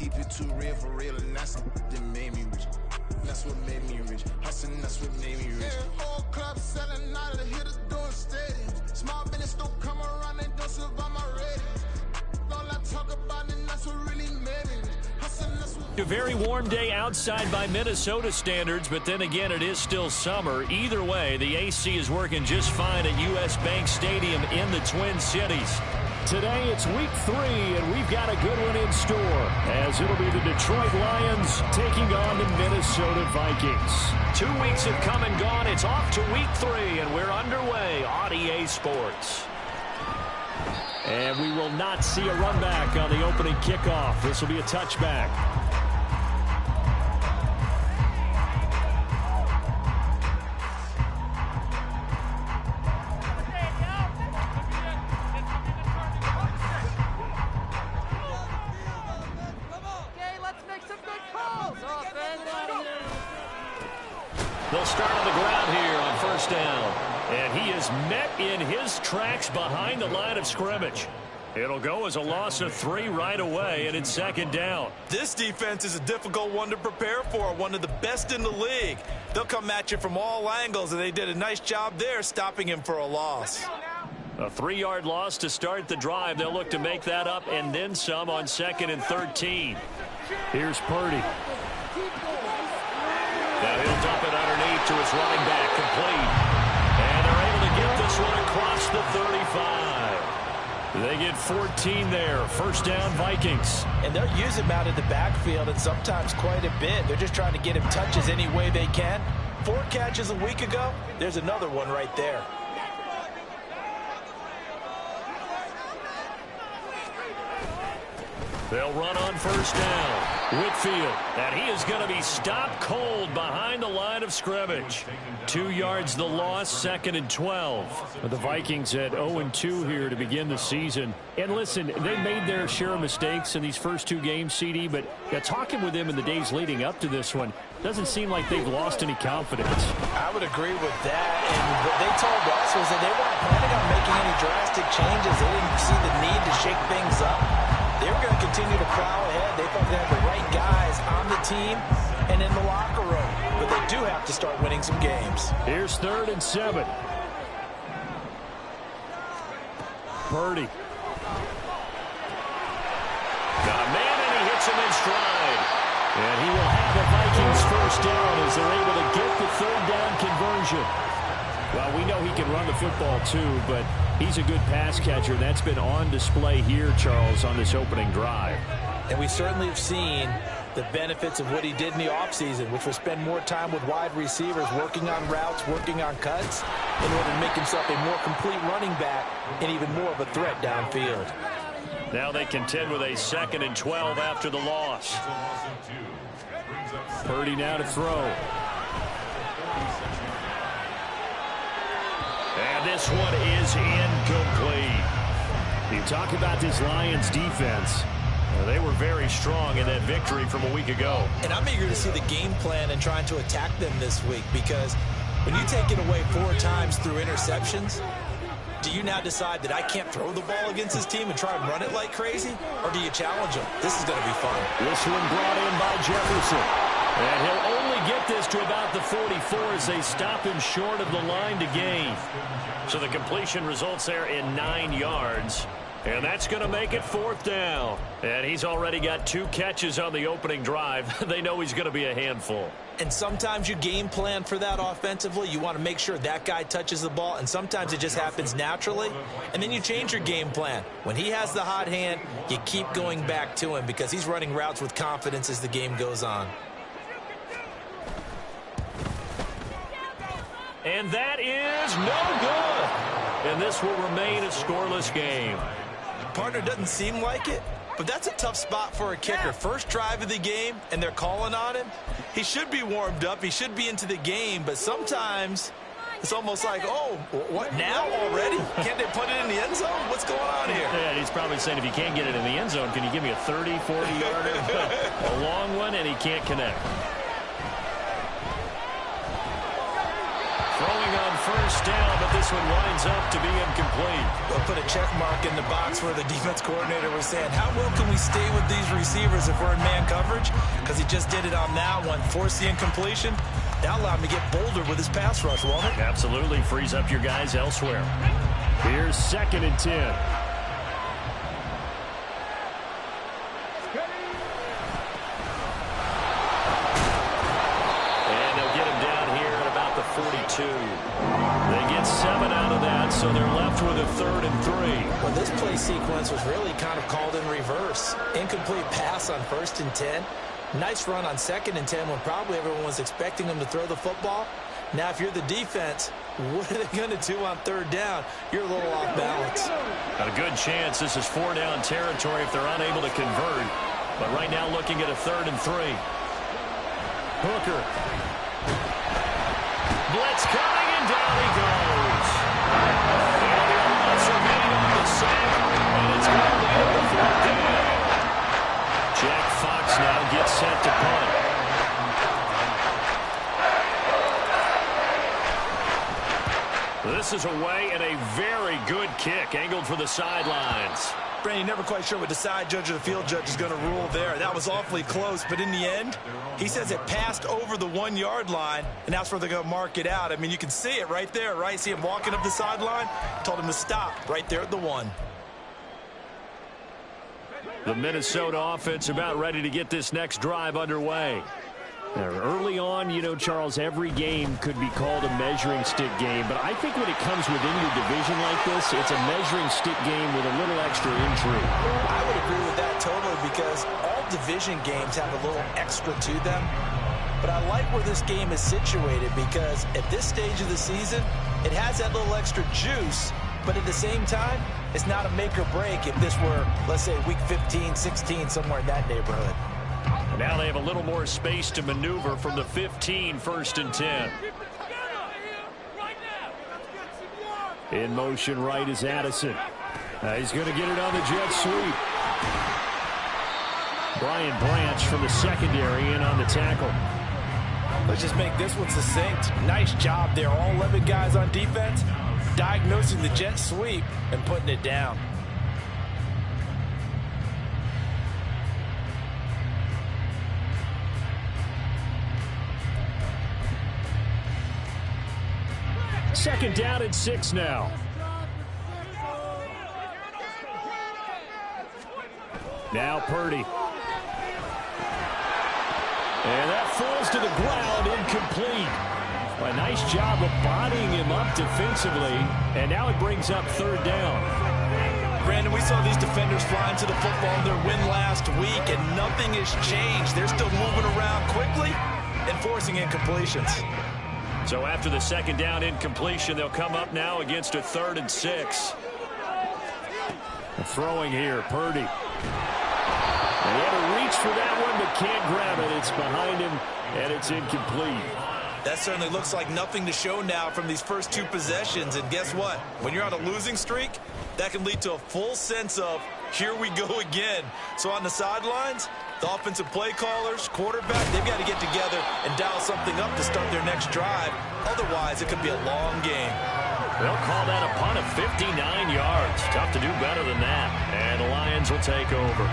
keep it too real for real, and that's that made me rich. That's what made me rich. Hustling, that's what made me rich. Yeah, whole club selling out of the hitters doing stadiums. Small business don't come around, they don't survive my ratings. All I talk about, and that's what really made me rich. Hustling, that's what. A very warm day outside by Minnesota standards, but then again, it is still summer. Either way, the AC is working just fine at U.S. Bank Stadium in the Twin Cities. Today, it's week 3, and we've got a good one in store, as it'll be the Detroit Lions taking on the Minnesota Vikings. 2 weeks have come and gone. It's off to week 3, and we're underway on EA Sports. And we will not see a run back on the opening kickoff. This will be a touchback. They'll start on the ground here on first down. And he is met in his tracks behind the line of scrimmage. It'll go as a loss of 3 right away, and it's second down. This defense is a difficult one to prepare for, one of the best in the league. They'll come at you from all angles, and they did a nice job there stopping him for a loss. A 3-yard loss to start the drive. They'll look to make that up and then some on 2nd and 13. Here's Purdy. Now he'll dump it underneath to his running back, complete. And they're able to get this one across the 35. They get 14 there. First down, Vikings. And they'll use him out of the backfield, and sometimes quite a bit. They're just trying to get him touches any way they can. 4 catches a week ago. There's another one right there. They'll run on first down. Whitfield, and he is going to be stopped cold behind the line of scrimmage. 2 yards the loss, 2nd and 12. The Vikings at 0-2 here to begin the season. And listen, they made their share of mistakes in these first 2 games, CD, but talking with them in the days leading up to this one, doesn't seem like they've lost any confidence. I would agree with that, and what they told us was that they weren't planning on making any drastic changes. They didn't see the need to shake things up. They were going to continue to plow ahead. They thought they had the right guys on the team and in the locker room. But they do have to start winning some games. Here's 3rd and 7. Purdy. Got a man, and he hits him in stride. And he will have the Vikings first down as they're able to get the 3rd down conversion. Well, we know he can run the football too, but he's a good pass catcher. That's been on display here, Charles, on this opening drive. And we certainly have seen the benefits of what he did in the offseason, which was spend more time with wide receivers, working on routes, working on cuts, in order to make himself a more complete running back and even more of a threat downfield. Now they contend with a 2nd and 12 after the loss. Purdy now to throw. And this one is incomplete. You talk about this Lions defense. They were very strong in that victory from a week ago. And I'm eager to see the game plan and trying to attack them this week, because when you take it away 4 times through interceptions, do you now decide that I can't throw the ball against this team and try and run it like crazy? Or do you challenge them? This is going to be fun. This one brought in by Jefferson. And he'll only get this to about the 44 as they stop him short of the line to gain. So the completion results there in 9 yards. And that's going to make it 4th down. And he's already got 2 catches on the opening drive. They know he's going to be a handful. And sometimes you game plan for that offensively. You want to make sure that guy touches the ball, and sometimes it just happens naturally. And then you change your game plan. When he has the hot hand, you keep going back to him because he's running routes with confidence as the game goes on. And that is no good. And this will remain a scoreless game. Partner, doesn't seem like it, but that's a tough spot for a kicker. First drive of the game, and they're calling on him. He should be warmed up. He should be into the game, but sometimes it's almost like, oh, what, now already? Can't they put it in the end zone? What's going on here? Yeah, he's probably saying, if you can't get it in the end zone, can you give me a 30, 40-yarder? A long one, and he can't connect. Throwing on first down, but this one winds up to be incomplete. We'll put a check mark in the box where the defense coordinator was saying, how well can we stay with these receivers if we're in man coverage? Because he just did it on that one, forced the incompletion. That allowed him to get bolder with his pass rush, won't it? Absolutely, frees up your guys elsewhere. Here's 2nd and 10. They get 7 out of that, so they're left with a 3rd and 3. Well, this play sequence was really kind of called in reverse. Incomplete pass on 1st and 10. Nice run on 2nd and 10 when probably everyone was expecting him to throw the football. Now, if you're the defense, what are they going to do on 3rd down? You're a little off balance. Got a good chance this is 4-down territory if they're unable to convert. But right now looking at a 3rd and 3. Hooker. Blitz coming, and down he goes. And the offense remain on the sack, and it's going to lead him to 4th down. Jack Fox now gets set to punt. This is away, and a very good kick angled for the sidelines. Brandon, never quite sure what the side judge or the field judge is going to rule there. That was awfully close, but in the end, he says it passed over the 1-yard line, and that's where they're going to mark it out. I mean, you can see it right there, right? See him walking up the sideline? Told him to stop right there at the 1. The Minnesota offense about ready to get this next drive underway. Early on, you know, Charles, every game could be called a measuring stick game, but I think when it comes within your division like this, it's a measuring stick game with a little extra intrigue. I would agree with that totally because all division games have a little extra to them, but I like where this game is situated because at this stage of the season, it has that little extra juice, but at the same time, it's not a make or break if this were, let's say, week 15, 16, somewhere in that neighborhood. Now they have a little more space to maneuver from the 15, 1st and 10. In motion right is Addison. He's going to get it on the jet sweep. Brian Branch from the secondary in on the tackle. Let's just make this one succinct. Nice job there. All 11 guys on defense diagnosing the jet sweep and putting it down. Second down and 6 now. Now Purdy. And that falls to the ground, incomplete. A nice job of bodying him up defensively, and now it brings up 3rd down. Brandon, we saw these defenders flying to the football in their win last week, and nothing has changed. They're still moving around quickly and forcing incompletions. So after the 2nd down incompletion, they'll come up now against a 3rd and 6. Throwing here, Purdy. And he had to reach for that one, but can't grab it. It's behind him, and it's incomplete. That certainly looks like nothing to show now from these first 2 possessions. And guess what? When you're on a losing streak, that can lead to a full sense of, here we go again. So on the sidelines, the offensive play callers, quarterback, they've got to get together and dial something up to start their next drive. Otherwise, it could be a long game. They'll call that a punt of 59 yards. Tough to do better than that. And the Lions will take over.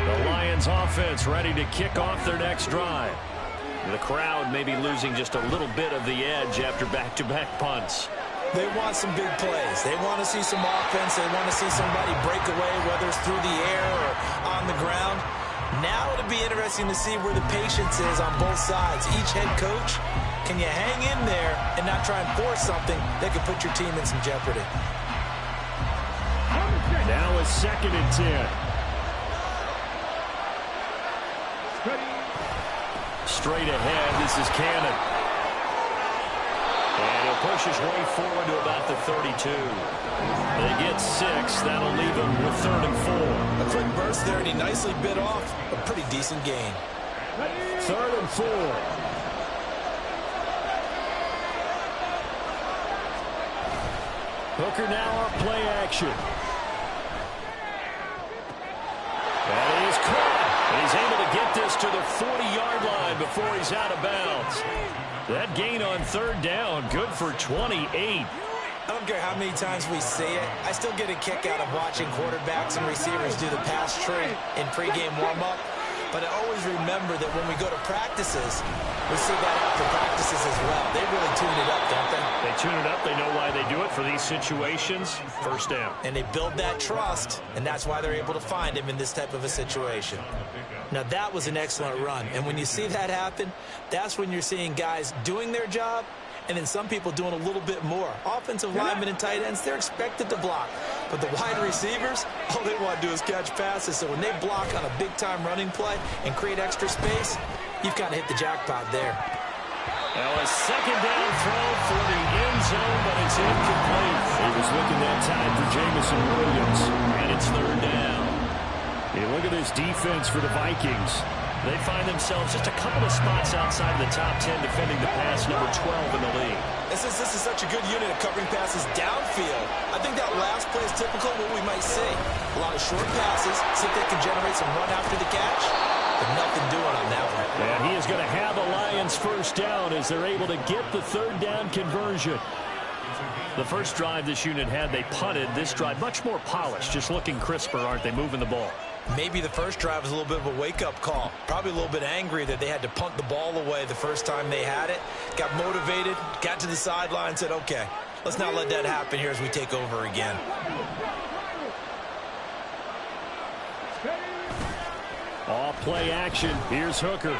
The Lions offense ready to kick off their next drive. The crowd may be losing just a little bit of the edge after back-to-back punts. They want some big plays. They want to see some offense. They want to see somebody break away, whether it's through the air or on the ground. Now it'll be interesting to see where the patience is on both sides. Each head coach, can you hang in there and not try and force something that could put your team in some jeopardy? Now it's 2nd and 10. Straight ahead, this is Cannon. And he'll push his way forward to about the 32. They get 6. That'll leave him with 3rd and 4. A quick burst there, and he nicely bit off a pretty decent gain. 3rd and 4. Hooker now on play action. That is caught. And he's able to get this across to the 40-yard line before he's out of bounds. That gain on third down, good for 28. I don't care how many times we see it. I still get a kick out of watching quarterbacks and receivers do the pass tree in pregame warm-up. But I always remember that when we go to practices, we see that after practices as well. They really tune it up, don't they? They tune it up. They know why they do it for these situations. First down. And they build that trust, and that's why they're able to find him in this type of a situation. Now, that was an excellent run. And when you see that happen, that's when you're seeing guys doing their job, and then some people doing a little bit more. Offensive linemen and tight ends, they're expected to block. But the wide receivers, all they want to do is catch passes. So when they block on a big-time running play and create extra space, you've kind of hit the jackpot there. Now a second down throw for the end zone, but it's incomplete. He was looking that time for Jameson Williams, and it's third down. You look at this defense for the Vikings. They find themselves just a couple of spots outside of the top 10 defending the pass, number 12 in the league. This is such a good unit of covering passes downfield. I think that last play is typical of what we might see. A lot of short passes, see if they can generate some run after the catch, but nothing doing on that one. And he is going to have a Lions first down as they're able to get the third down conversion. The first drive this unit had, they punted. This drive, much more polished, just looking crisper, aren't they, moving the ball? Maybe the first drive was a little bit of a wake-up call. Probably a little bit angry that they had to punt the ball away the first time they had it. Got motivated, got to the sideline, said, okay, let's not let that happen here as we take over again. Off play action. Here's Hooker.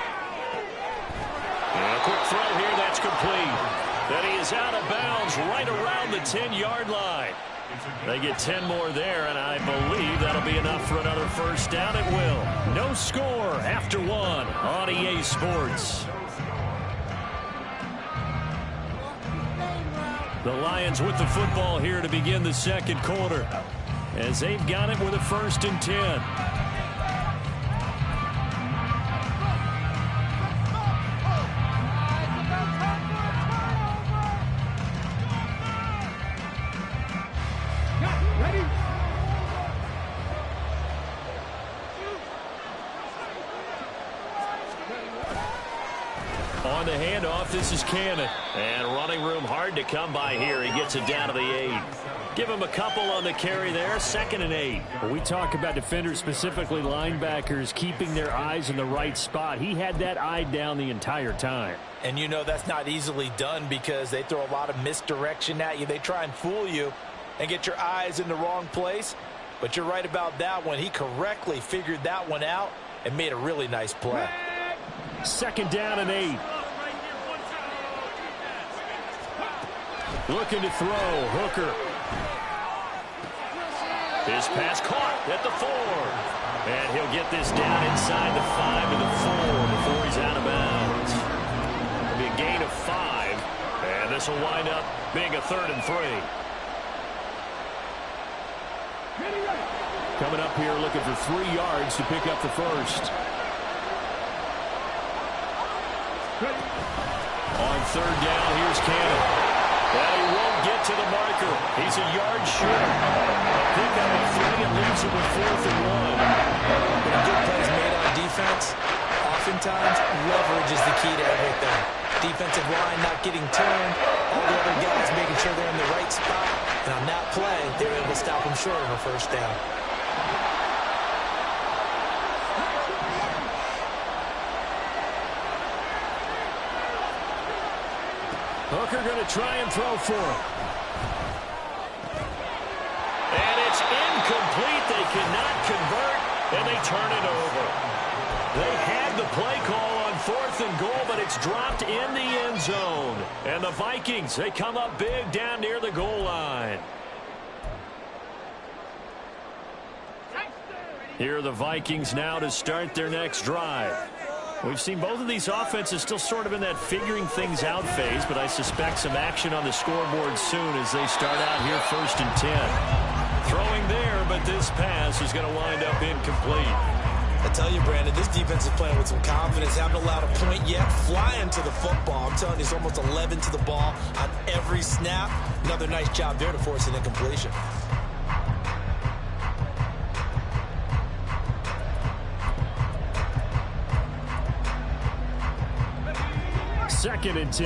And a quick throw here. That's complete. Then he is out of bounds right around the 10-yard line. They get 10 more there, and I believe that'll be enough for another first down. It will. No score after one on EA Sports. The Lions with the football here to begin the second quarter, as they've got it with a 1st and 10. On the handoff, this is Cannon. And running room hard to come by here. He gets it down to the 8. Give him a couple on the carry there. 2nd and 8. When we talk about defenders, specifically linebackers, keeping their eyes in the right spot, he had that eye down the entire time. And you know that's not easily done because they throw a lot of misdirection at you. They try and fool you and get your eyes in the wrong place. But you're right about that one. He correctly figured that one out and made a really nice play. 2nd down and 8. Looking to throw. Hooker. His pass caught at the 4. And he'll get this down inside the 5 to the 4 before he's out of bounds. It'll be a gain of 5. And this will wind up being a 3rd and 3. Coming up here looking for 3 yards to pick up the first. On 3rd down, here's Cannon. Well, he won't get to the marker. He's a yard short. A pickup of 3 and leaves it with 4th and 1. When good plays made on defense, oftentimes leverage is the key to everything. Defensive line not getting turned, all the other guys making sure they're in the right spot. And on that play, they were able to stop him short of a first down. Hooker going to try and throw for him. And it's incomplete. They cannot convert, and they turn it over. They had the play call on 4th and goal, but it's dropped in the end zone. And the Vikings, they come up big down near the goal line. Here are the Vikings now to start their next drive. We've seen both of these offenses still sort of in that figuring things out phase, but I suspect some action on the scoreboard soon as they start out here 1st and 10. Throwing there, but this pass is going to wind up incomplete. I tell you, Brandon, this defense is playing with some confidence. Haven't allowed a point yet. Flying to the football. I'm telling you, it's almost 11 to the ball on every snap. Another nice job there to force an incompletion. 2nd and 10.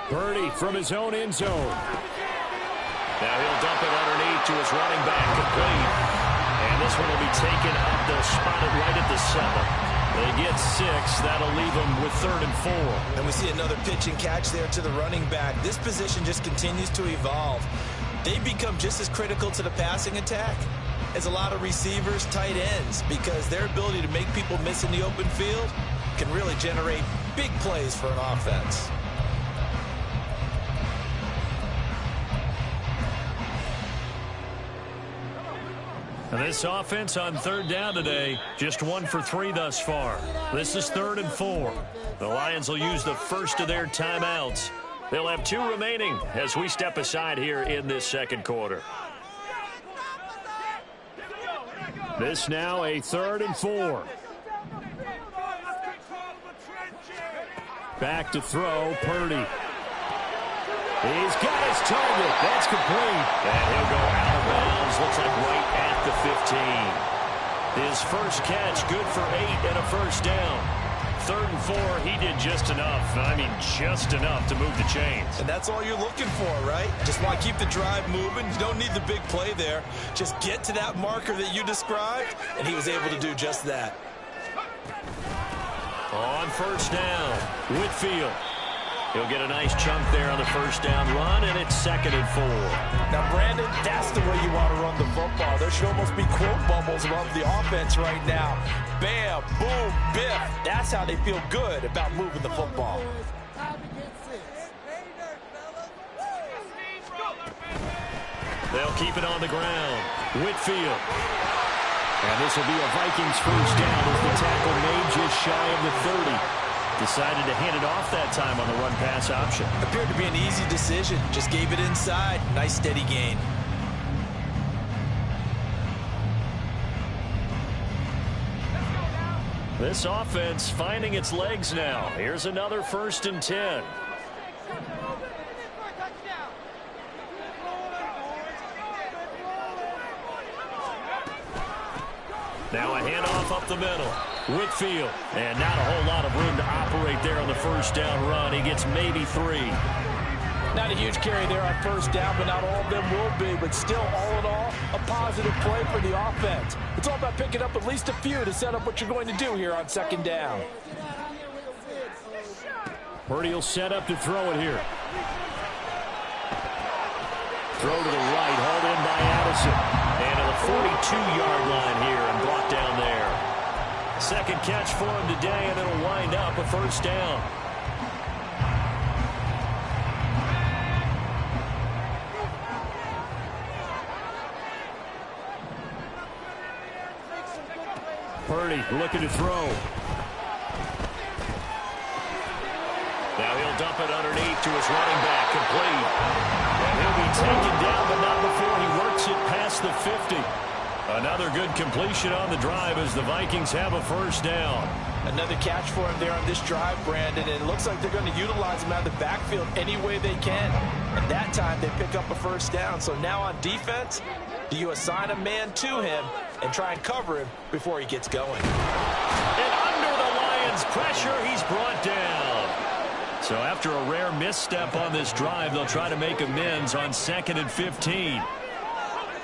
Purdy from his own end zone. Now he'll dump it underneath to his running back, complete. And this one will be taken up. They'll spot it right at the 7. They get 6. That'll leave them with 3rd and 4. And we see another pitch and catch there to the running back. This position just continues to evolve. They become just as critical to the passing attack as a lot of receivers, tight ends, because their ability to make people miss in the open field can really generate big plays for an offense. This offense on 3rd down today, just 1 for 3 thus far. This is 3rd and 4. The Lions will use the first of their timeouts. They'll have 2 remaining as we step aside here in this 2nd quarter. This now a 3rd and 4. Back to throw, Purdy. He's got his target. That's complete. And he'll go out of bounds. Looks like right at the 15. His first catch, good for 8 and a first down. 3rd and 4, he did just enough. I mean, just enough to move the chains. And that's all you're looking for, right? Just want to keep the drive moving. You don't need the big play there. Just get to that marker that you described, and he was able to do just that. On first down, Whitfield. He'll get a nice chunk there on the first down run, and it's 2nd and 4. Now, Brandon, that's the way you want to run the football. There should almost be quote bubbles above the offense right now. Bam, boom, biff. That's how they feel good about moving the football. They'll keep it on the ground. Whitfield. And this will be a Vikings first down as the tackle made just shy of the 30. Decided to hand it off that time on the run-pass option. Appeared to be an easy decision. Just gave it inside. Nice steady gain. This offense finding its legs now. Here's another 1st and 10. Now a handoff up the middle. Whitfield. And not a whole lot of room to operate there on the first down run. He gets maybe 3. Not a huge carry there on first down, but not all of them will be. But still, all in all, a positive play for the offense. It's all about picking up at least a few to set up what you're going to do here on 2nd down. Purdy will set up to throw it here. Throw to the right, hauled in by Addison. And to the 42-yard line here and brought down there. 2nd catch for him today, and it'll wind up a first down. Purdy looking to throw. Now he'll dump it underneath to his running back, complete. And he'll be taken down, but not before he works it past the 50. Another good completion on the drive as the Vikings have a first down. Another catch for him there on this drive, Brandon, and it looks like they're going to utilize him out of the backfield any way they can. And that time they pick up a first down. So now on defense, do you assign a man to him and try and cover him before he gets going? And under the Lions' pressure, he's brought down. So after a rare misstep on this drive, they'll try to make amends on 2nd and 15.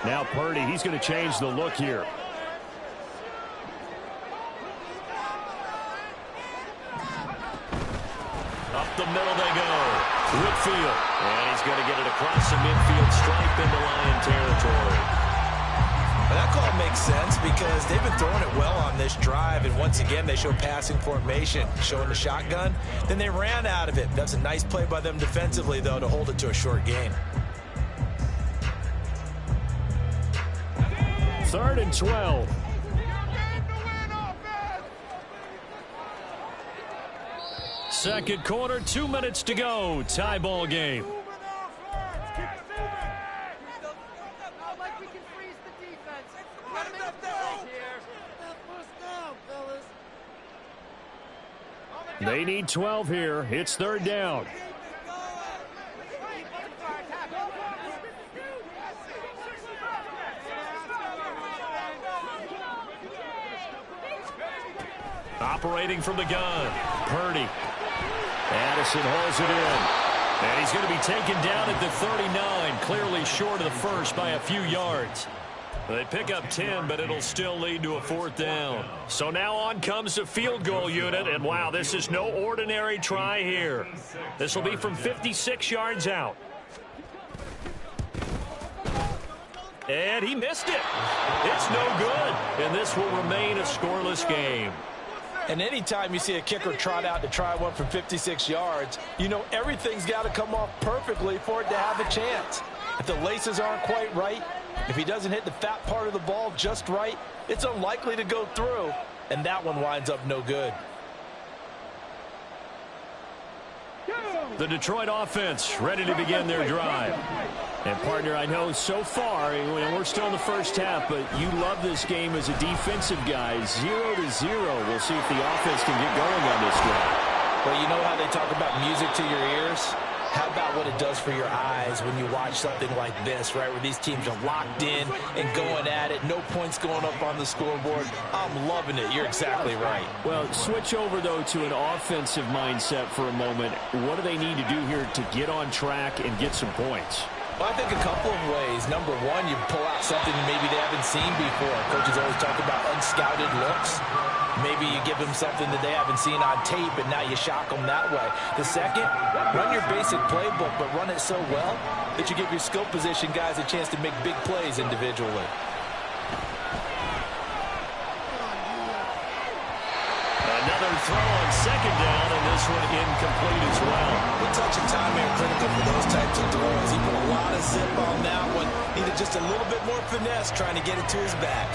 Now Purdy, he's going to change the look here. Up the middle they go. Whitfield. And he's going to get it across the midfield stripe into Lion territory. Well, that call makes sense because they've been throwing it well on this drive. And once again, they show passing formation, showing the shotgun. Then they ran out of it. That's a nice play by them defensively, though, to hold it to a short gain. 3rd and 12. Second quarter, 2 minutes to go. Tie ball game. They need 12 here. It's 3rd down. Operating from the gun, Purdy. Addison holds it in. And he's going to be taken down at the 39, clearly short of the first by a few yards. They pick up 10, but it'll still lead to a 4th down. So now on comes the field goal unit, and wow, this is no ordinary try here. This will be from 56 yards out. And he missed it. It's no good, and this will remain a scoreless game. And anytime you see a kicker trot out to try one from 56 yards, you know everything's got to come off perfectly for it to have a chance. If the laces aren't quite right, if he doesn't hit the fat part of the ball just right, it's unlikely to go through, and that one winds up no good. The Detroit offense ready to begin their drive. And, partner, I know so far, and we're still in the first half, but you love this game as a defensive guy. 0-0. We'll see if the offense can get going on this drive. Well, you know how they talk about music to your ears? How about what it does for your eyes when you watch something like this, right, where these teams are locked in and going at it, no points going up on the scoreboard? I'm loving it. You're exactly right. Well, switch over, though, to an offensive mindset for a moment. What do they need to do here to get on track and get some points? Well, I think a couple of ways. Number one, you pull out something maybe they haven't seen before. Coaches always talk about unscouted looks. Maybe you give them something that they haven't seen on tape, and now you shock them that way. The second, run your basic playbook, but run it so well that you give your skill position guys a chance to make big plays individually. Another throw on 2nd down, and this one incomplete as well. The touch and timing are critical for those types of throws. He put a lot of zip on that one. Needed just a little bit more finesse trying to get it to his back.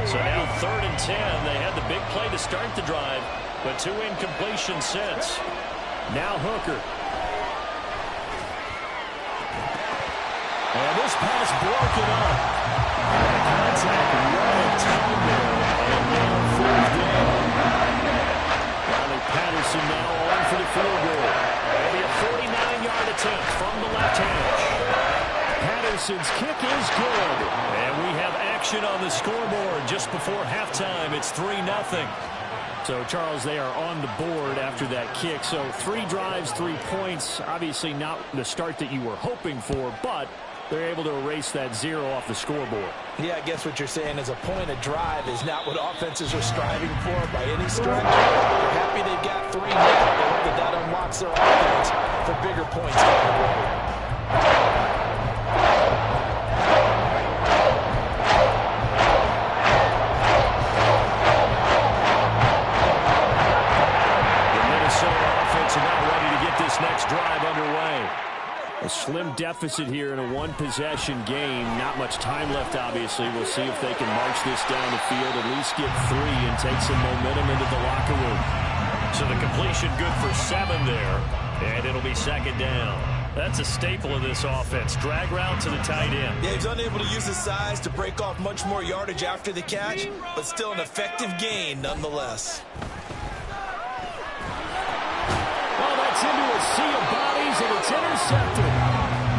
So now 3rd and 10. They had the big play to start the drive, but 2 incompletions since. Now Hooker. And this pass broken up. Contact right at time there. And now 4th down. Riley Patterson now on for the field goal. It'll be a 49-yard attempt from the left hash. Patterson's kick is good. And we have action on the scoreboard just before halftime. It's 3-0. So, Charles, they are on the board after that kick. So 3 drives, 3 points. Obviously not the start that you were hoping for, but they're able to erase that 0 off the scoreboard. Yeah, I guess what you're saying is a point of drive is not what offenses are striving for by any stretch. They're happy they've got 3 now. They hope that that unlocks their offense for bigger points down the road. Next drive underway. A slim deficit here in a one-possession game. Not much time left, obviously. We'll see if they can march this down the field, at least get 3 and take some momentum into the locker room. So the completion good for 7 there, and it'll be 2nd down. That's a staple of this offense. Drag route to the tight end. Yeah, he's unable to use his size to break off much more yardage after the catch, but still an effective gain nonetheless. Into a sea of bodies, and it's intercepted.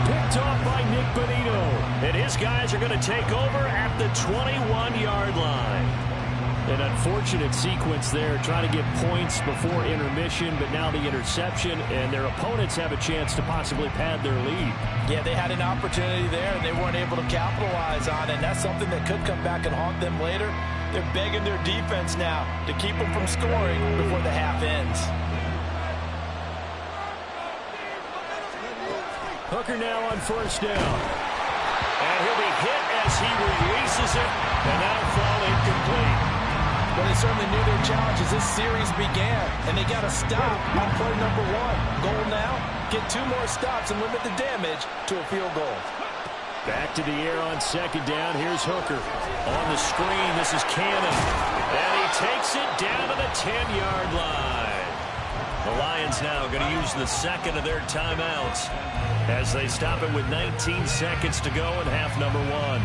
Picked off by Nick Bonito. And his guys are going to take over at the 21-yard line. An unfortunate sequence there, trying to get points before intermission, but now the interception, and their opponents have a chance to possibly pad their lead. Yeah, they had an opportunity there, and they weren't able to capitalize on it. And that's something that could come back and haunt them later. They're begging their defense now to keep them from scoring before the half ends. Hooker now on 1st down. And he'll be hit as he releases it, and that'll fall incomplete. Well, they certainly knew their challenge as this series began, and they got to stop on play number 1. Goal now, get 2 more stops and limit the damage to a field goal. Back to the air on 2nd down. Here's Hooker. On the screen, this is Cannon. And he takes it down to the 10-yard line. The Lions now going to use the 2nd of their timeouts as they stop it with 19 seconds to go in half number 1.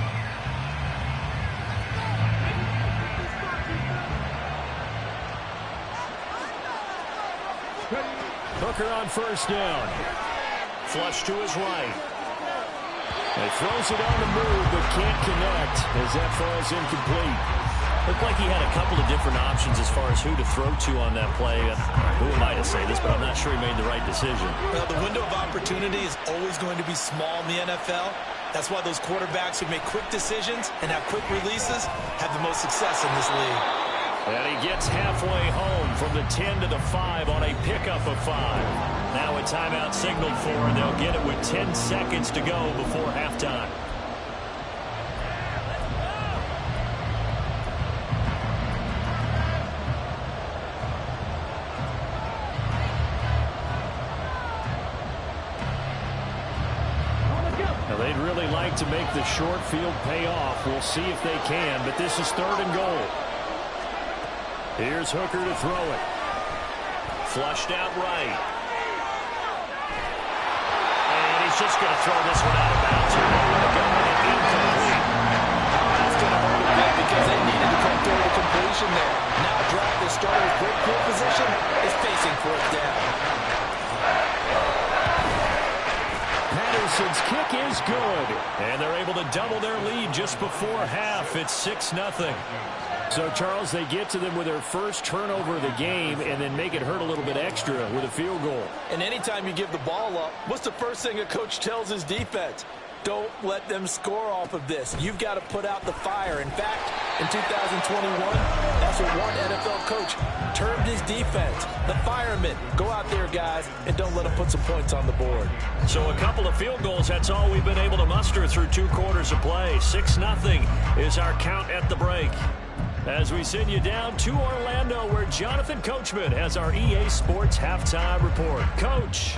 Hooker on 1st down. Flush to his right. He throws it on the move, but can't connect as that falls incomplete. Looked like he had a couple of different options as far as who to throw to on that play. Who am I to say this, but I'm not sure he made the right decision. Well, the window of opportunity is always going to be small in the NFL. That's why those quarterbacks who make quick decisions and have quick releases have the most success in this league. And he gets halfway home from the 10 to the 5 on a pickup of 5. Now a timeout signaled for, and they'll get it with 10 seconds to go before halftime. They'd really like to make the short field pay off. We'll see if they can, but this is 3rd and goal. Here's Hooker to throw it. Flushed out right. And he's just going to throw this one out of bounds. Incomplete. That's going to hurt a bit because they needed to come through the completion there. Now drive the starter's great field position is facing 4th down. Patterson's kick is good. And they're able to double their lead just before half. It's 6-0. So, Charles, they get to them with their first turnover of the game and then make it hurt a little bit extra with a field goal. And anytime you give the ball up, what's the first thing a coach tells his defense? Don't let them score off of this. You've got to put out the fire. In fact, in 2021, that's what one NFL coach termed his defense. The firemen. Go out there, guys, and don't let them put some points on the board. So a couple of field goals, that's all we've been able to muster through 2 quarters of play. 6-0 is our count at the break. As we send you down to Orlando, where Jonathan Coachman has our EA Sports Halftime Report. Coach.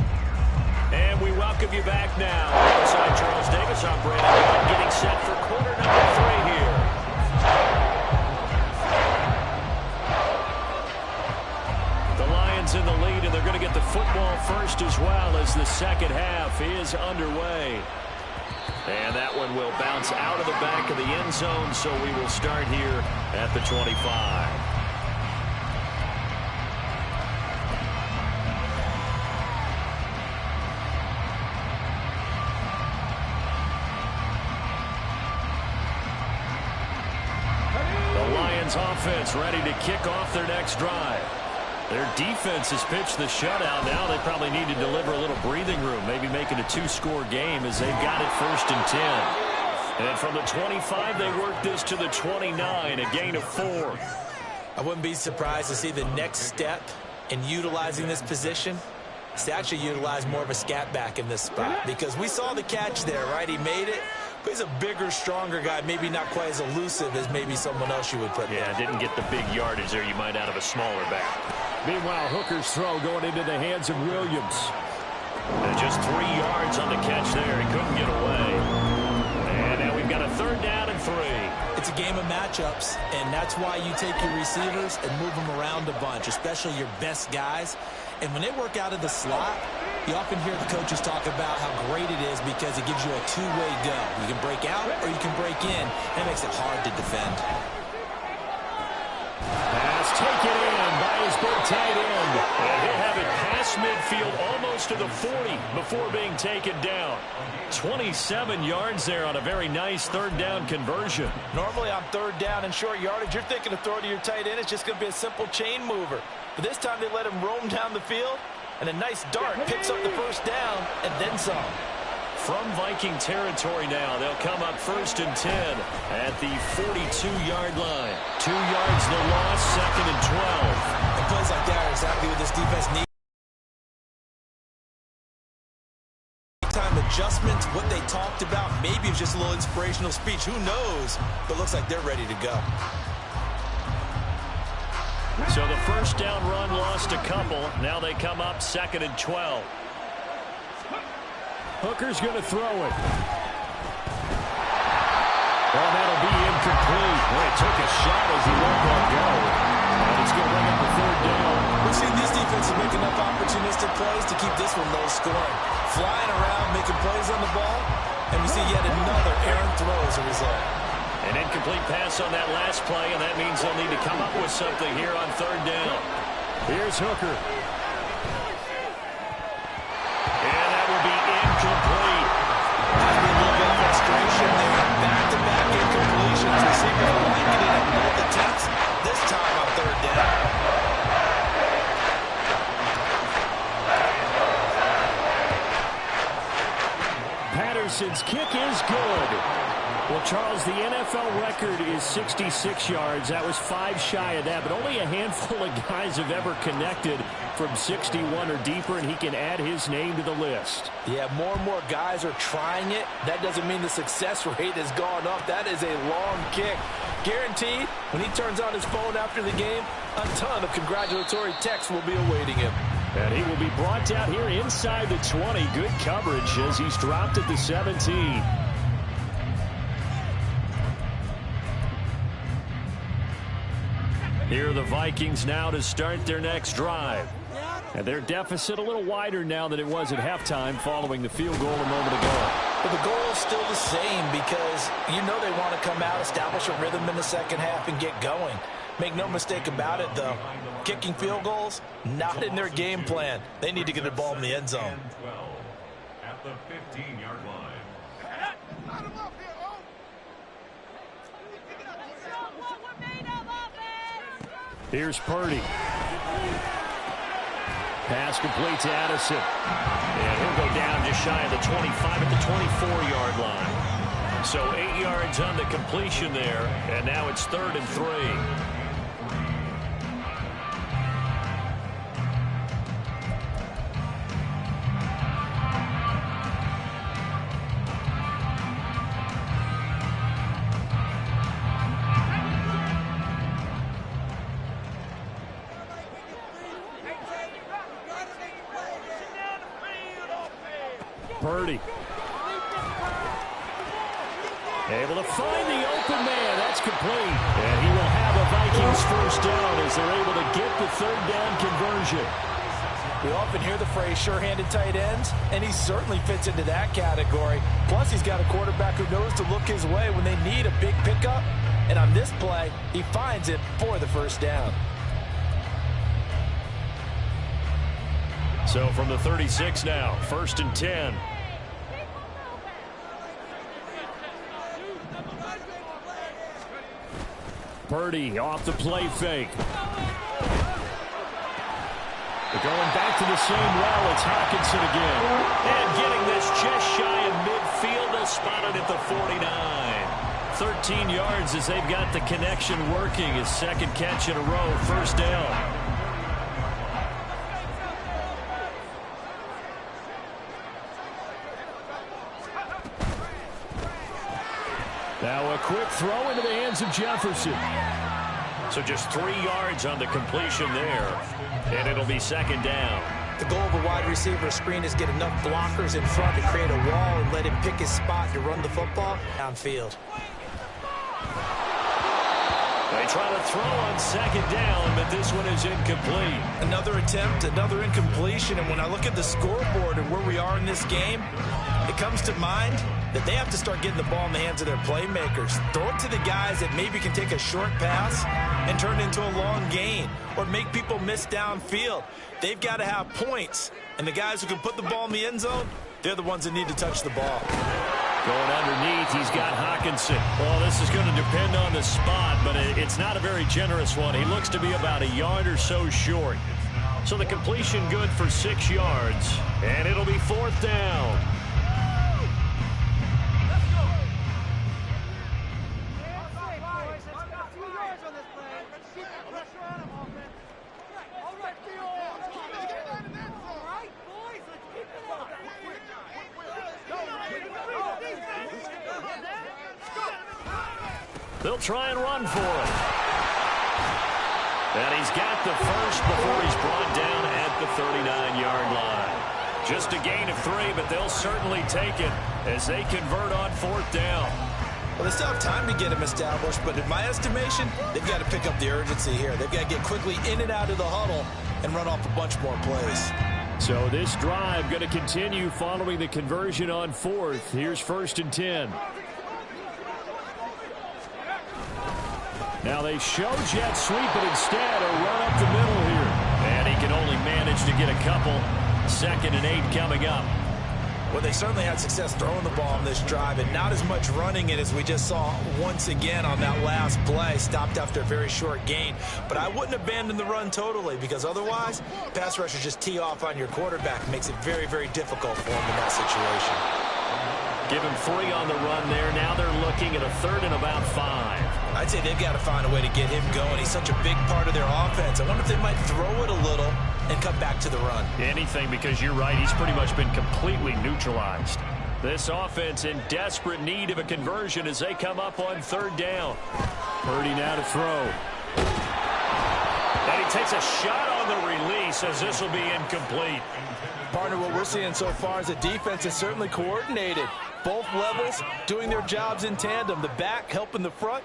And we welcome you back now. Alongside Charles Davis, I'm Brandon Gaudin, getting set for quarter number 3 here. The Lions in the lead, and they're going to get the football first as well as the second half is underway. And that one will bounce out of the back of the end zone, so we will start here at the 25. The Lions offense ready to kick off their next drive. Their defense has pitched the shutout. Now they probably need to deliver a little breathing room, maybe make it a 2-score game as they've got it 1st and 10. And from the 25, they work this to the 29, a gain of 4. I wouldn't be surprised to see the next step in utilizing this position is to actually utilize more of a scat back in this spot, because we saw the catch there, right? He made it. But he's a bigger, stronger guy, maybe not quite as elusive as maybe someone else you would put there. Yeah, didn't get the big yardage there you might out of a smaller back. Meanwhile, Hooker's throw going into the hands of Williams. And just 3 yards on the catch there. He couldn't get away. And now we've got a 3rd down and 3. It's a game of matchups, and that's why you take your receivers and move them around a bunch, especially your best guys. And when they work out of the slot, you often hear the coaches talk about how great it is because it gives you a 2-way go. You can break out or you can break in. That makes it hard to defend. Pass taken in by his big tight end. And he'll have it past midfield almost to the 40 before being taken down. 27 yards there on a very nice 3rd down conversion. Normally on 3rd down and short yardage, you're thinking of throwing to your tight end. It's just going to be a simple chain mover. But this time they let him roam down the field, and a nice dart picks up the 1st down and then some. From Viking territory now, they'll come up 1st and 10 at the 42-yard line. 2 yards the loss, 2nd and 12. And plays like that are exactly what this defense needs. Time adjustments, what they talked about, maybe it's just a little inspirational speech. Who knows? But it looks like they're ready to go. So the 1st down run lost a couple. Now they come up 2nd and 12. Hooker's going to throw it. Well, that'll be incomplete. Well, he took a shot as he let that go. And it's going to bring up the 3rd down. We've seen this defense make enough opportunistic plays to keep this one low scoring. Flying around, making plays on the ball, and we see yet another errant throw as a result. An incomplete pass on that last play, and that means they'll need to come up with something here on 3rd down. Here's Hooker. And that will be incomplete. Might be a little bit of frustration there. Back-to-back incompletions. Receivers are liking it at both attempts. Jefferson's kick is good. Well, Charles, the NFL record is 66 yards. That was 5 shy of that, but only a handful of guys have ever connected from 61 or deeper, and he can add his name to the list. Yeah, more and more guys are trying it. That doesn't mean the success rate has gone up. That is a long kick. Guaranteed, when he turns on his phone after the game, a ton of congratulatory texts will be awaiting him. And he will be brought down here inside the 20. Good coverage as he's dropped at the 17. Here are the Vikings now to start their next drive. And their deficit a little wider now than it was at halftime following the field goal a moment ago. But the goal is still the same because you know they want to come out, establish a rhythm in the second half, and get going. Make no mistake about it, though. Kicking field goals, not in their game plan. They need to get the ball in the end zone. At the 15-yard line. Here's Purdy. Pass complete to Addison. And he'll go down just shy of the 25 at the 24-yard line. So 8 yards on the completion there, and now it's 3rd and 3. Purdy. Able to find the open man. That's complete. And he will have a Vikings first down as they're able to get the 3rd down conversion. We often hear the phrase sure-handed tight ends, and he certainly fits into that category. Plus, he's got a quarterback who knows to look his way when they need a big pickup. And on this play, he finds it for the first down. So from the 36 now, 1st and 10. Purdy off the play fake. They're going back to the same well. It's Hockenson again. And getting this just shy of midfield. They'll spot it at the 49. 13 yards as they've got the connection working. His 2nd catch in a row. First down. Now a quick throw into the hands of Jefferson. So just 3 yards on the completion there. And it'll be 2nd down. The goal of a wide receiver screen is get enough blockers in front to create a wall and let him pick his spot to run the football downfield. They try to throw on 2nd down, but this one is incomplete. Another attempt, another incompletion. And when I look at the scoreboard and where we are in this game, it comes to mind that they have to start getting the ball in the hands of their playmakers. Throw it to the guys that maybe can take a short pass and turn it into a long gain or make people miss downfield. They've got to have points. And the guys who can put the ball in the end zone, they're the ones that need to touch the ball. Going underneath, he's got Hockenson. Well, this is going to depend on the spot, but it's not a very generous one. He looks to be about a yard or so short. So the completion good for 6 yards, and it'll be 4th down. They'll try and run for it. And he's got the first before he's brought down at the 39-yard line. Just a gain of 3, but they'll certainly take it as they convert on 4th down. Well, they still have time to get him established, but in my estimation, they've got to pick up the urgency here. They've got to get quickly in and out of the huddle and run off a bunch more plays. So this drive going to continue following the conversion on 4th. Here's 1st and 10. Now they show jet sweep, but instead a run up the middle here. And he can only manage to get a couple. 2nd and 8 coming up. Well, they certainly had success throwing the ball on this drive and not as much running it as we just saw once again on that last play. Stopped after a very short gain. But I wouldn't abandon the run totally because otherwise, pass rushers just tee off on your quarterback. Makes it very, very difficult for him in that situation. Give him 3 on the run there. Now they're looking at a 3rd and about 5. I'd say they've got to find a way to get him going. He's such a big part of their offense. I wonder if they might throw it a little and cut back to the run. Anything, because you're right. He's pretty much been completely neutralized. This offense in desperate need of a conversion as they come up on 3rd down. Purdy now to throw. And he takes a shot on the release as this will be incomplete. Partner, what we're seeing so far is the defense is certainly coordinated. Both levels doing their jobs in tandem. The back helping the front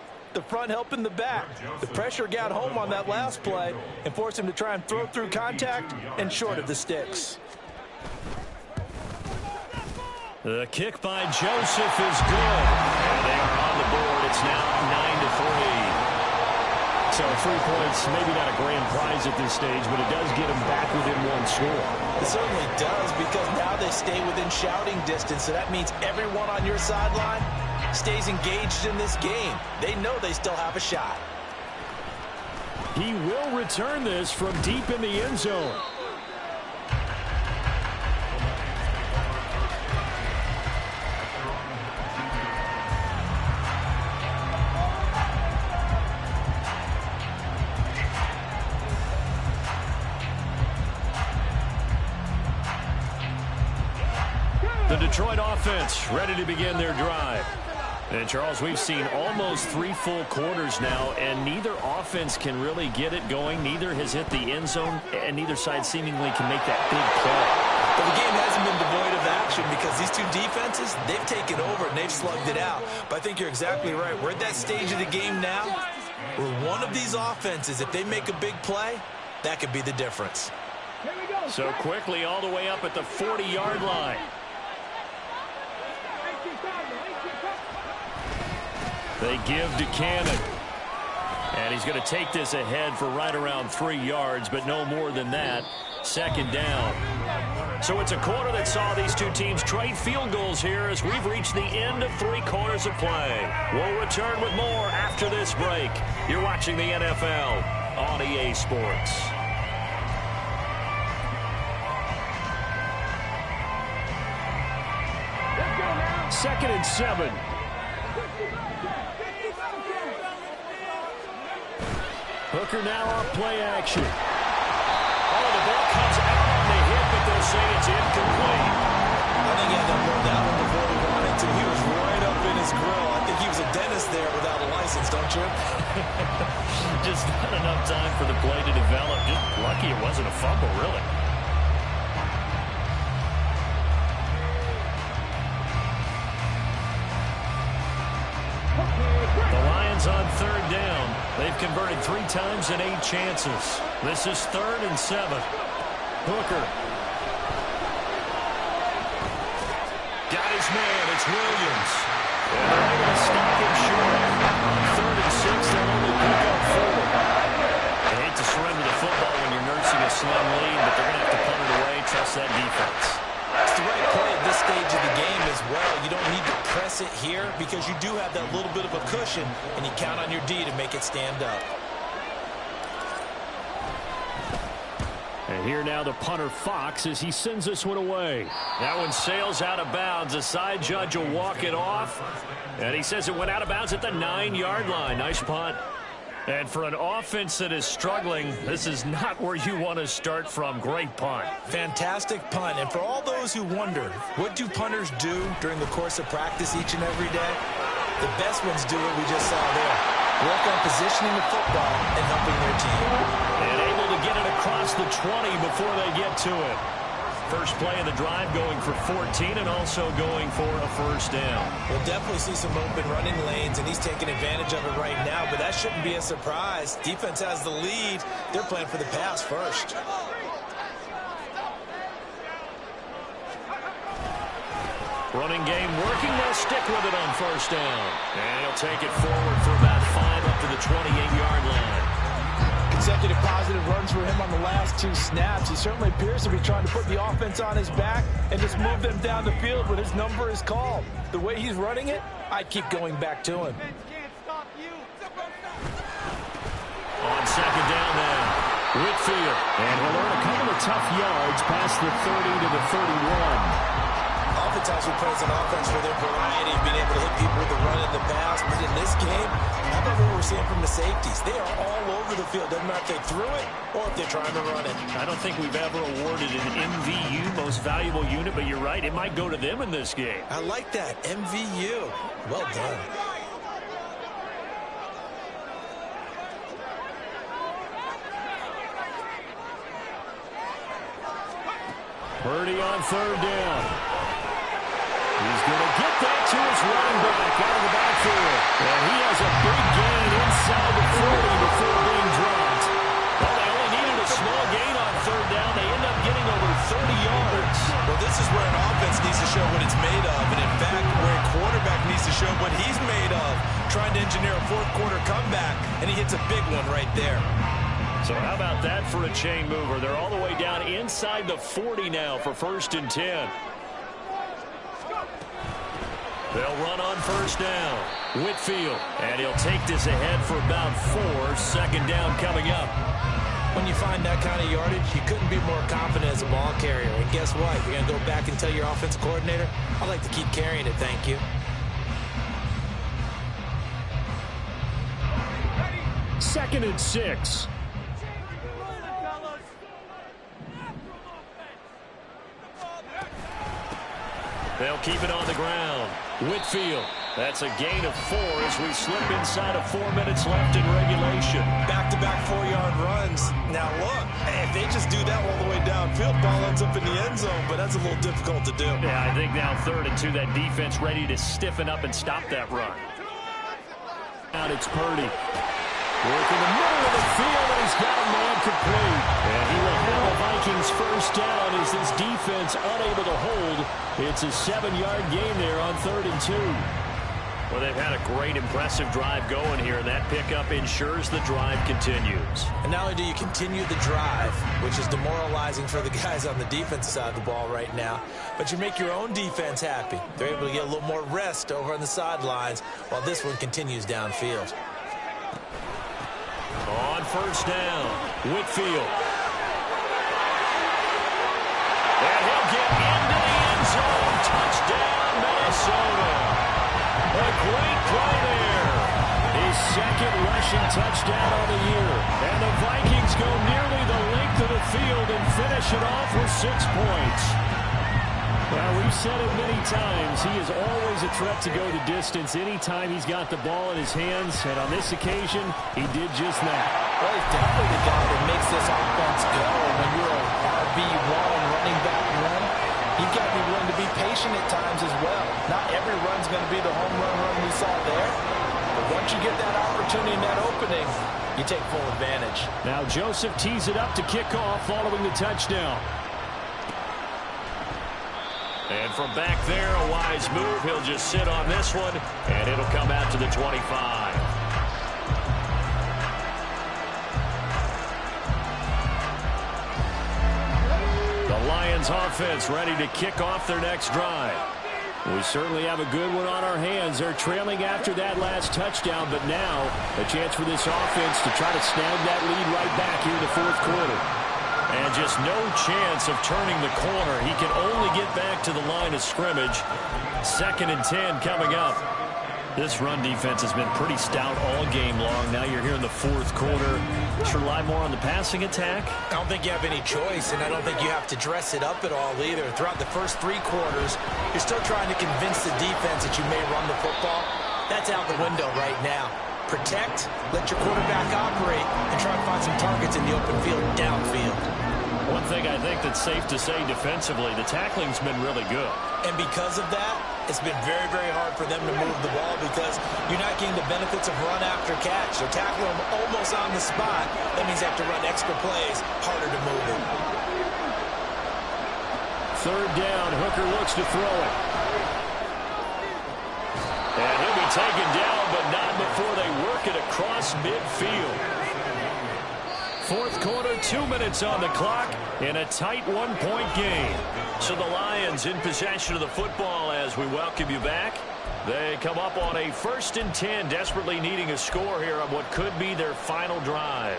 helping the back. The pressure got home on that last play and forced him to try and throw through contact and short of the sticks. The kick by Joseph is good. And they are on the board. It's now 9-3. So 3 points, maybe not a grand prize at this stage, but it does get them back within 1 score. It certainly does, because now they stay within shouting distance. So that means everyone on your sideline stays engaged in this game. They know they still have a shot. He will return this from deep in the end zone. The Detroit offense ready to begin their drive. And, Charles, we've seen almost 3 full quarters now, and neither offense can really get it going. Neither has hit the end zone, and neither side seemingly can make that big play. But the game hasn't been devoid of action because these two defenses, they've taken over and they've slugged it out. But I think you're exactly right. We're at that stage of the game now where one of these offenses, if they make a big play, that could be the difference. So quickly all the way up at the 40-yard line. They give to Cannon. And he's going to take this ahead for right around 3 yards, but no more than that. 2nd down. So it's a quarter that saw these two teams trade field goals here as we've reached the end of 3 quarters of play. We'll return with more after this break. You're watching the NFL on EA Sports. Second and 7. Hooker now off play action. Oh, the ball comes out on the hit, but they'll say it's incomplete. I think he had that ball down before he wanted to. He was right up in his grill. I think he was a dentist there without a license, don't you? Just not enough time for the play to develop. Just lucky it wasn't a fumble, really. The Lions on 3rd down. They've converted 3 times in 8 chances. This is 3rd and 7. Hooker. Got his man. It's Williams. And they're able to stop him short. 3rd and 6. They'll only pick up 4. I hate to surrender the football when you're nursing a slim lead, but they're going to have to punt it away. Trust that defense. It's the right play at this stage of the game as well. You don't need to press it here because you do have that little bit of a cushion, and you count on your D to make it stand up. And here now the punter Fox as he sends this one away. That one sails out of bounds. The side judge will walk it off. And he says it went out of bounds at the 9-yard line. Nice punt. And for an offense that is struggling, this is not where you want to start from. Great punt. Fantastic punt. And for all those who wonder, what do punters do during the course of practice each and every day? The best ones do what we just saw there. Work on positioning the football and helping their team. And able to get it across the 20 before they get to it. First play of the drive going for 14 and also going for a 1st down. We'll definitely see some open running lanes, and he's taking advantage of it right now, but that shouldn't be a surprise. Defense has the lead. They're playing for the pass first. Running game working. They'll stick with it on 1st down. And he'll take it forward for about 5 up to the 28-yard line. Consecutive positive runs for him on the last 2 snaps. He certainly appears to be trying to put the offense on his back and just move them down the field when his number is called. The way he's running it, I'd keep going back to him. On 2nd down now, Whitfield. And he'll earn a couple of tough yards past the 30 to the 31. times we praise an offense for their variety of being able to hit people with the run and the pass. But in this game, how about what we're seeing from the safeties? They are all over the field. Doesn't matter if they threw it or if they're trying to run it. I don't think we've ever awarded an MVU, most valuable unit, but you're right. It might go to them in this game. I like that. MVU. Well done. Purdy on third down. He's going to get that to his running back out of the backfield. And he has a big gain inside the 40 before being dropped. Well, they only needed a small gain on third down. They end up getting over 30 yards. Well, this is where an offense needs to show what it's made of. And, in fact, where a quarterback needs to show what he's made of. Trying to engineer a fourth-quarter comeback, and he hits a big one right there. So how about that for a chain mover? They're all the way down inside the 40 now for 1st and 10. They'll run on first down. Whitfield, and he'll take this ahead for about 4. Second down coming up. When you find that kind of yardage, you couldn't be more confident as a ball carrier. And guess what? You're going to go back and tell your offensive coordinator, I'd like to keep carrying it, thank you. 2nd and 6. They'll keep it on the ground. Whitfield. That's a gain of 4 as we slip inside of 4 minutes left in regulation. Back-to-back 4-yard runs. Now, look, if they just do that all the way downfield, ball ends up in the end zone, but that's a little difficult to do. Yeah, I think now 3rd and 2, that defense ready to stiffen up and stop that run. Out it's Purdy. Work in the middle of the field, and he's got a man complete. And he will have the Vikings first down as this defense unable to hold. It's a 7-yard gain there on 3rd and 2. Well, they've had a great, impressive drive going here, and that pickup ensures the drive continues. And not only do you continue the drive, which is demoralizing for the guys on the defensive side of the ball right now, but you make your own defense happy. They're able to get a little more rest over on the sidelines while this one continues downfield. On first down, Whitfield. And he'll get into the end zone. Touchdown, Minnesota. A great play there. His 2nd rushing touchdown on the year. And the Vikings go nearly the length of the field and finish it off with 6 points. Well, we've said it many times. He is always a threat to go the distance anytime he's got the ball in his hands. And on this occasion, he did just that. Well, he's definitely the guy that makes this offense go. When you're an RB1 running back run, you've got to be willing to be patient at times as well. Not every run's going to be the home run we saw there. But once you get that opportunity and that opening, you take full advantage. Now Joseph tees it up to kick off following the touchdown. And from back there, a wise move. He'll just sit on this one, and it'll come out to the 25. The Lions offense ready to kick off their next drive. We certainly have a good one on our hands. They're trailing after that last touchdown, but now a chance for this offense to try to snag that lead right back here in the 4th quarter. And just no chance of turning the corner. He can only get back to the line of scrimmage. 2nd and 10 coming up. This run defense has been pretty stout all game long. Now you're here in the 4th quarter. Should rely more on the passing attack? I don't think you have any choice, and I don't think you have to dress it up at all either. Throughout the first 3 quarters, you're still trying to convince the defense that you may run the football. That's out the window right now. Protect, let your quarterback operate, and try to find some targets in the open field downfield. One thing I think that's safe to say defensively, the tackling's been really good. And because of that, it's been very, very hard for them to move the ball because you're not getting the benefits of run after catch. They're tackling them almost on the spot. That means they have to run extra plays, harder to move it. 3rd down, Hooker looks to throw it. And he'll be taken down, but not before they work it across midfield. 4th quarter, 2 minutes on the clock in a tight 1-point game. So the Lions in possession of the football as we welcome you back. They come up on a 1st and 10, desperately needing a score here on what could be their final drive.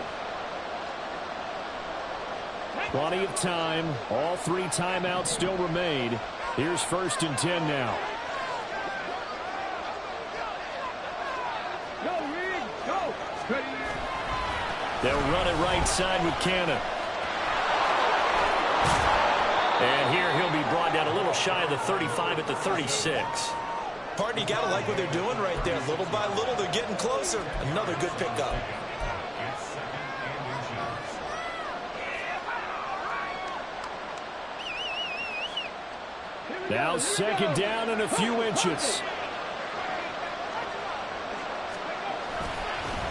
Plenty of time. All 3 timeouts still remain. Here's 1st and 10 now. They'll run it right side with Cannon. And here he'll be brought down a little shy of the 35 at the 36. Partner, you got to like what they're doing right there. Little by little, they're getting closer. Another good pickup. Now 2nd down and a few inches.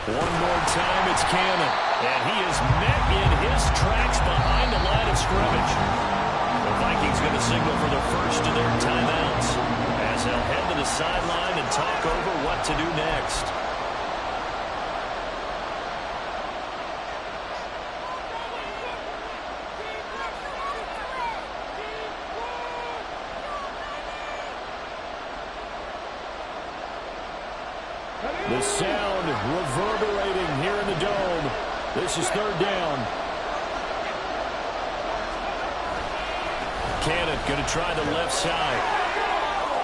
One more time, it's Cannon. And he is met in his tracks behind the line of scrimmage. The Vikings going to signal for the first of their timeouts as they'll head to the sideline and talk over what to do next. The sound reverberating here in the dome. This is 3rd down. Cannon going to try the left side.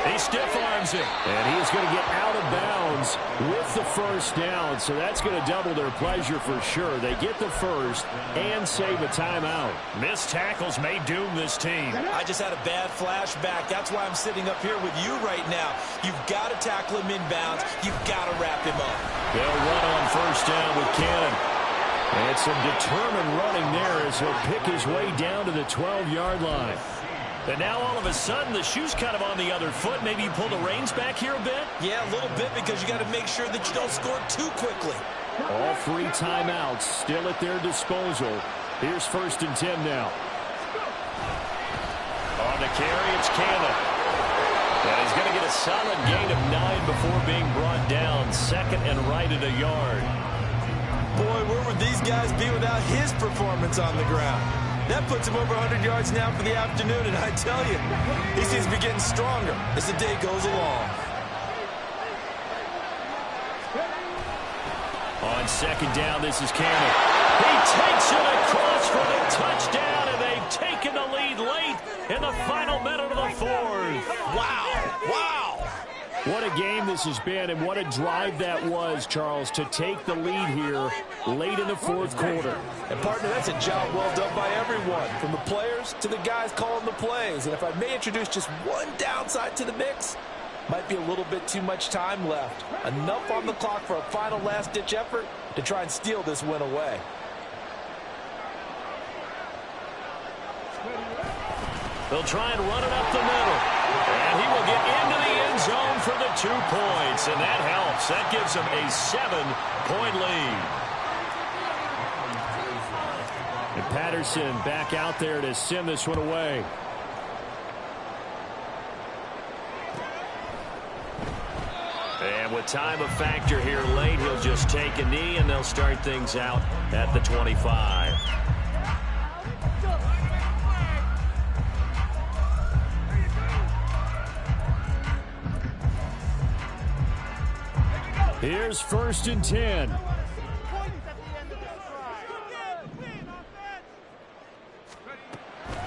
He stiff arms him. And he is going to get out of bounds with the 1st down. So that's going to double their pleasure for sure. They get the 1st and save a timeout. Missed tackles may doom this team. I just had a bad flashback. That's why I'm sitting up here with you right now. You've got to tackle him inbounds. You've got to wrap him up. They'll run on 1st down with Cannon. And some determined running there as he'll pick his way down to the 12-yard line. And now all of a sudden the shoe's kind of on the other foot. Maybe you pull the reins back here a bit? Yeah, a little bit, because you got to make sure that you don't score too quickly. All 3 timeouts still at their disposal. Here's 1st and 10 now. On the carry, it's Cannon. And he's going to get a solid gain of 9 before being brought down. 2nd and right at a yard. Boy, where would these guys be without his performance on the ground? That puts him over 100 yards now for the afternoon, and I tell you, he seems to be getting stronger as the day goes along. On 2nd down, this is Cannon. He takes it across for the touchdown, and they've taken the lead late in the final minute of the 4th. Wow. Wow. What a game this has been, and what a drive that was, Charles, to take the lead here late in the 4th quarter. And, partner, that's a job well done by everyone, from the players to the guys calling the plays. And if I may introduce just one downside to the mix, might be a little bit too much time left. Enough on the clock for a final last-ditch effort to try and steal this win away. They'll try and run it up the middle. And he will get into the end zone for the 2 points. And that helps. That gives them a 7-point lead. And Patterson back out there to send this one away. And with time a factor here late, he'll just take a knee, and they'll start things out at the 25. Here's 1st and 10.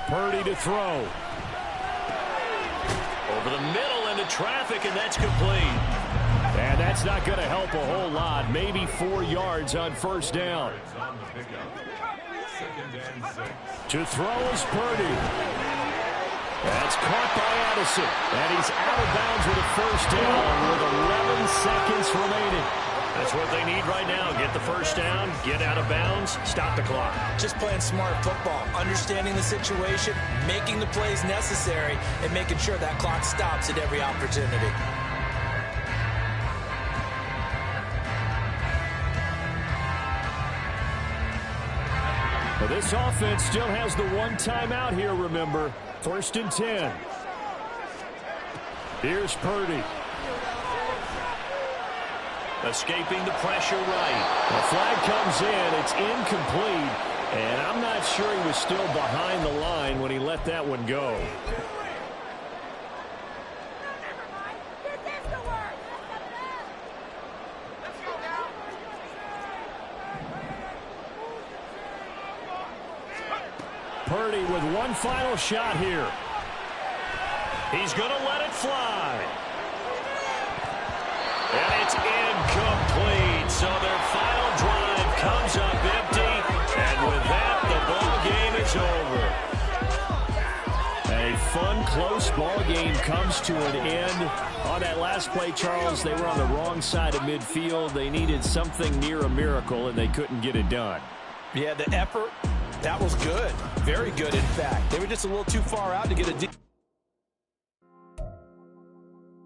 Purdy to throw. Over the middle into traffic, and that's complete. And that's not going to help a whole lot. Maybe 4 yards on 1st down. To throw is Purdy. That's caught by Addison. And he's out of bounds with a 1st down with 11 seconds remaining. That's what they need right now. Get the 1st down, get out of bounds, stop the clock. Just playing smart football, understanding the situation, making the plays necessary, and making sure that clock stops at every opportunity. Well, this offense still has the 1 timeout here, remember. 1st and 10. Here's Purdy. Escaping the pressure right. The flag comes in. It's incomplete. And I'm not sure he was still behind the line when he let that one go. Purdy with one final shot here. He's going to let it fly. And it's incomplete. So their final drive comes up empty. And with that, the ball game is over. A fun, close ball game comes to an end. On that last play, Charles, they were on the wrong side of midfield. They needed something near a miracle, and they couldn't get it done. Yeah, the effort, that was good. Very good, in fact. They were just a little too far out to get a deep.